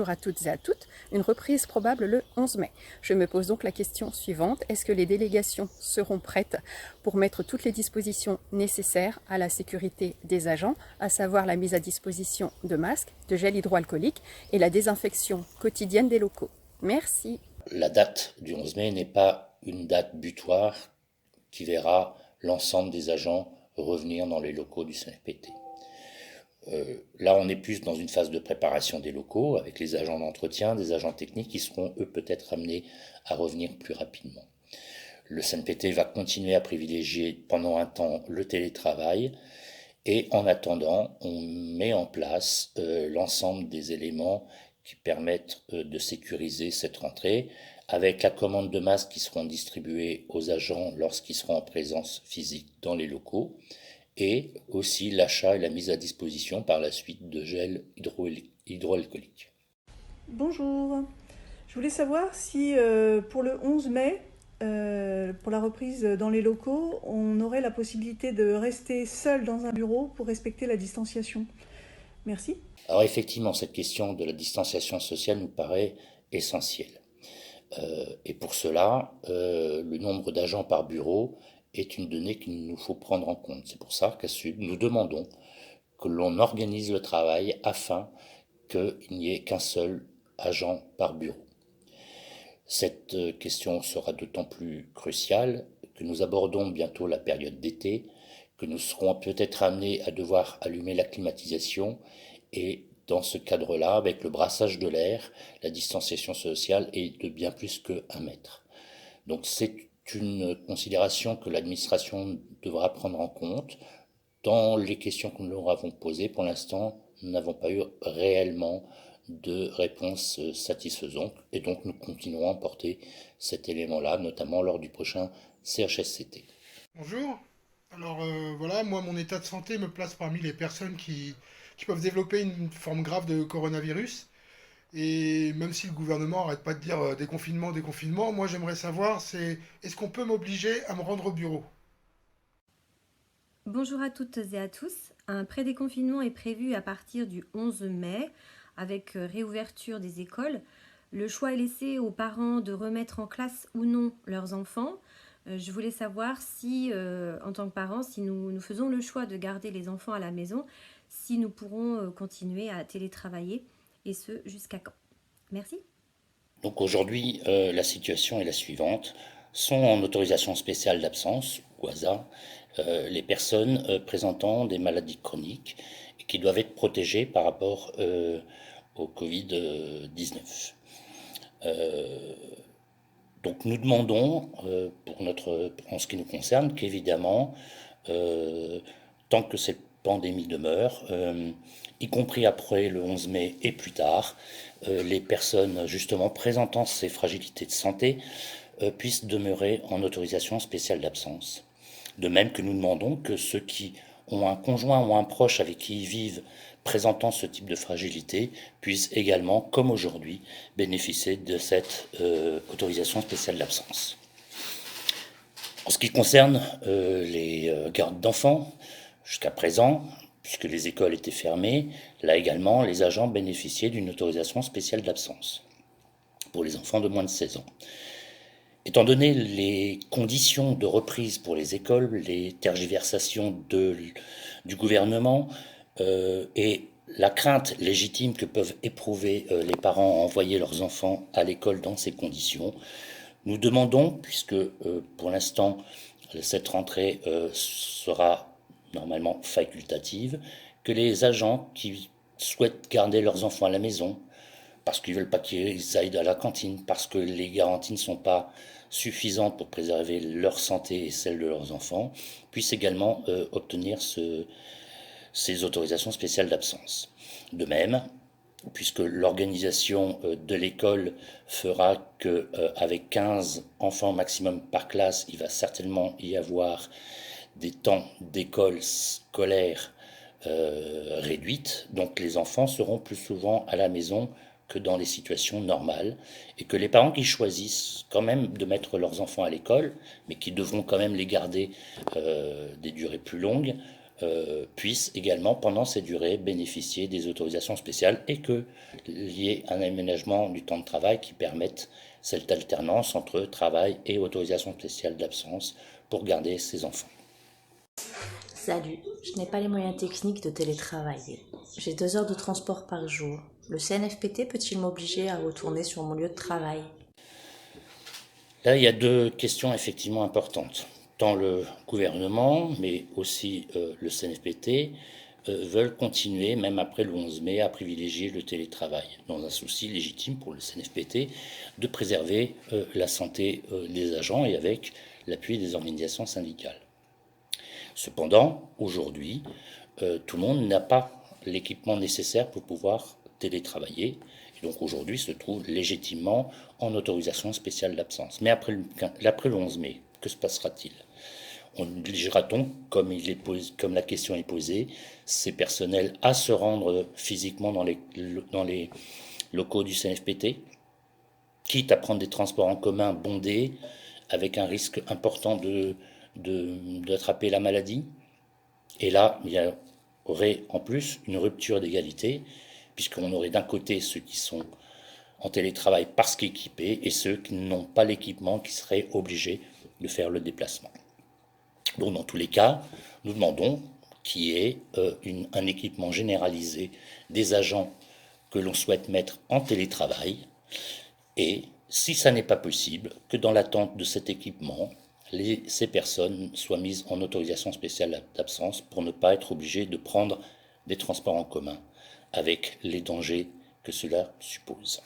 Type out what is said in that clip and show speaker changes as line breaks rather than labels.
bonjour à toutes et à toutes. Une reprise probable le 11 mai. Je me pose donc la question suivante. Est-ce que les délégations seront prêtes pour mettre toutes les dispositions nécessaires à la sécurité des agents, à savoir la mise à disposition de masques, de gel hydroalcoolique et la désinfection quotidienne des locaux? Merci.
La date du 11 mai n'est pas une date butoir qui verra l'ensemble des agents revenir dans les locaux du CNFPT. Là, on est plus dans une phase de préparation des locaux avec les agents d'entretien, des agents techniques qui seront, eux, peut-être amenés à revenir plus rapidement. Le CNPT va continuer à privilégier pendant un temps le télétravail et en attendant, on met en place l'ensemble des éléments qui permettent de sécuriser cette rentrée avec la commande de masques qui seront distribués aux agents lorsqu'ils seront en présence physique dans les locaux et aussi l'achat et la mise à disposition par la suite de gel hydroalcoolique.
Bonjour, je voulais savoir si pour le 11 mai, pour la reprise dans les locaux, on aurait la possibilité de rester seul dans un bureau pour respecter la distanciation. Merci.
Alors effectivement, cette question de la distanciation sociale nous paraît essentielle. Et pour cela, le nombre d'agents par bureau est une donnée qu'il nous faut prendre en compte. C'est pour ça qu'à SUD, nous demandons que l'on organise le travail afin qu'il n'y ait qu'un seul agent par bureau. Cette question sera d'autant plus cruciale que nous abordons bientôt la période d'été, que nous serons peut-être amenés à devoir allumer la climatisation et dans ce cadre-là, avec le brassage de l'air, la distanciation sociale est de bien plus que 1 mètre. Donc c'est une considération que l'administration devra prendre en compte. Dans les questions que nous leur avons posées, pour l'instant, nous n'avons pas eu réellement de réponse satisfaisante et donc nous continuerons à porter cet élément-là, notamment lors du prochain CHSCT.
Bonjour. Alors voilà, moi mon état de santé me place parmi les personnes qui peuvent développer une forme grave de coronavirus. Et même si le gouvernement arrête pas de dire déconfinement, déconfinement, moi j'aimerais savoir c'est est-ce qu'on peut m'obliger à me rendre au bureau?
Bonjour à toutes et à tous. Un pré-déconfinement est prévu à partir du 11 mai avec réouverture des écoles. Le choix est laissé aux parents de remettre en classe ou non leurs enfants. Je voulais savoir si, en tant que parents, si nous faisons le choix de garder les enfants à la maison, si nous pourrons continuer à télétravailler, et ce, jusqu'à quand? Merci.
Donc aujourd'hui, la situation est la suivante. Sont en autorisation spéciale d'absence, ou ASA, les personnes présentant des maladies chroniques et qui doivent être protégées par rapport au Covid-19. Donc nous demandons, en ce qui nous concerne, qu'évidemment, tant que cette pandémie demeure, y compris après le 11 mai et plus tard, les personnes justement présentant ces fragilités de santé puissent demeurer en autorisation spéciale d'absence. De même que nous demandons que ceux qui ont un conjoint ou un proche avec qui ils vivent présentant ce type de fragilité puissent également, comme aujourd'hui, bénéficier de cette autorisation spéciale d'absence. En ce qui concerne les gardes d'enfants, jusqu'à présent, puisque les écoles étaient fermées, là également, les agents bénéficiaient d'une autorisation spéciale d'absence pour les enfants de moins de 16 ans. Étant donné les conditions de reprise pour les écoles, les tergiversations du gouvernement et la crainte légitime que peuvent éprouver les parents à envoyer leurs enfants à l'école dans ces conditions, nous demandons, puisque pour l'instant cette rentrée sera normalement facultative, que les agents qui souhaitent garder leurs enfants à la maison, parce qu'ils ne veulent pas qu'ils aillent à la cantine, parce que les garanties ne sont pas suffisantes pour préserver leur santé et celle de leurs enfants, puissent également obtenir ces autorisations spéciales d'absence. De même, puisque l'organisation de l'école fera qu'avec 15 enfants maximum par classe, il va certainement y avoir des temps d'école scolaire réduites, donc les enfants seront plus souvent à la maison que dans les situations normales, et que les parents qui choisissent quand même de mettre leurs enfants à l'école, mais qui devront quand même les garder des durées plus longues, puissent également, pendant ces durées, bénéficier des autorisations spéciales et qu'il y ait un aménagement du temps de travail qui permette cette alternance entre travail et autorisation spéciale d'absence pour garder ses enfants.
Salut, je n'ai pas les moyens techniques de télétravailler. J'ai 2 heures de transport par jour. Le CNFPT peut-il m'obliger à retourner sur mon lieu de travail?
Là, il y a 2 questions effectivement importantes. Tant le gouvernement, mais aussi le CNFPT, veulent continuer, même après le 11 mai, à privilégier le télétravail, dans un souci légitime pour le CNFPT de préserver la santé des agents et avec l'appui des organisations syndicales. Cependant, aujourd'hui, tout le monde n'a pas l'équipement nécessaire pour pouvoir télétravailler. Et donc aujourd'hui se trouve légitimement en autorisation spéciale d'absence. Mais après le 11 mai, que se passera-t-il? Obligera-t-on, comme la question est posée, ces personnels à se rendre physiquement dans les locaux du CNFPT, quitte à prendre des transports en commun bondés, avec un risque important d'attraper la maladie? Et là, il y aurait en plus une rupture d'égalité, puisqu'on aurait d'un côté ceux qui sont en télétravail parce qu'équipés et ceux qui n'ont pas l'équipement qui seraient obligés de faire le déplacement. Donc dans tous les cas, nous demandons qu'il y ait un équipement généralisé des agents que l'on souhaite mettre en télétravail et, si ça n'est pas possible, que dans l'attente de cet équipement, ces personnes soient mises en autorisation spéciale d'absence pour ne pas être obligées de prendre des transports en commun avec les dangers que cela suppose.